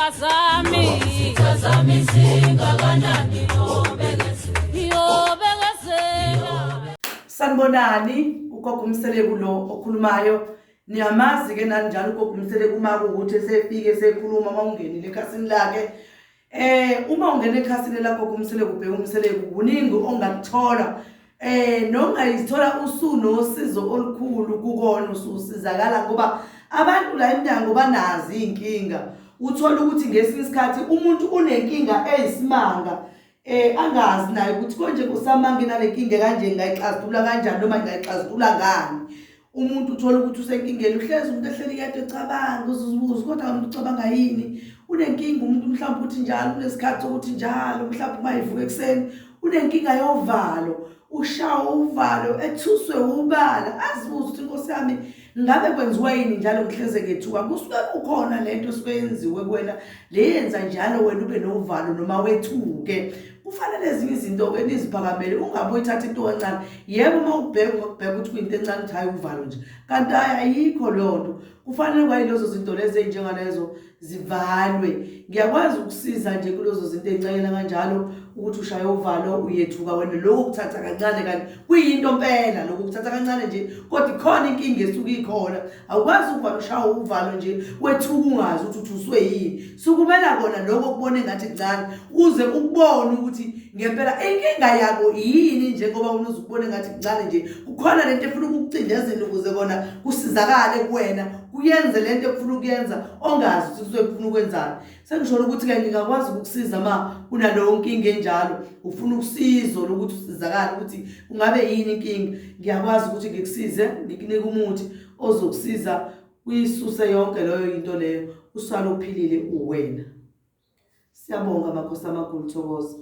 Sitazami singakanani Sanibonani ugogo Mseleku lo okhulumayo. Niyamazi ke nani njalo ugogo Mseleku uma ukuthi esefike sekhuluma mawungenile ekhasini lakhe. Uma ungena ekhasini lakho ugogo Mseleku ubheka uMseleku kuningi ongakuthola. Nongayithola usunosizo olukhulu kukona ususizakala ngoba abantu la eminyango banazi inkinga. Uthola ukuthi ngesinye isikhathi umuntu unenkinga eyisimanga angazi naye ukuthi konje kusamanga nale nkinga kanje ngayixazulula kanjani noma ngayixazulula ngani. Umuntu uthola ukuthi usenkingeni uhlezi umuntu ehleli yedwa ecabanga uzibuza kodwa umuntu ucabanga yini. Unenkinga umuntu mhlawumbe ukuthi njalo kunesikhathi sokuthi njalo mhlawumbe uma ivuka ekseni unenkinga yovalo. Ushawa uvalo ethuswe ubala azibuza ukuthi Nkosi yami ngabe kwenziwa yini njalo ngihleze ngethuka kusuke ukhona lento siyenziwe kuwena leyenza njalo wena ube novalo noma wethuke. Kufanele ezinye izinto ke niziphakamele ungabe uyithatha into encane. Yebo uma ubheka ukuthi kuyinto encane uthi hayi uvalo nje kanti ayikho lonto. Kufanele kwayilezo zinto lezi enjengalezo zivalwe. Ngiyakwazi ukusiza nje kulezo zinto ezincane kanjalo ukuthi ushaye uvalo uyethuka wena lokho kuthatha kancane kanti kuyinto impela lokho kuthatha kancane nje kodwa ikhona inkinga esuka ikhona. Awukwazi ukuvalo ushaya uvalo nje wethuka ungazi ukuthi uthuswe yini. Sukumela kona lokho kubone ngathi kuncane uze ukubone ukuthi ngempela inkinga yabo yini njengoba unuzukubone ngathi kuncane nje kukhona lento efuna ukukucindezela ukuze kona kusizakale kuwena kuyenze lento ekufuna ukuyenza ongazi ukuthi kuzokufuna ukwenzani. Sengisholo ukuthi ke ngingakwazi ukukusiza ma unalowo nkinga enjalo ufuna usizo lokuthi usizakale ukuthi ungabe yini inkinga. Ngiyakwazi ukuthi ngikusize ngikunike umuthi ozokusiza uyisuse yonke leyo into leyo usale uphilile uwena. Siyabonga makhosi amakhulu Thokoza.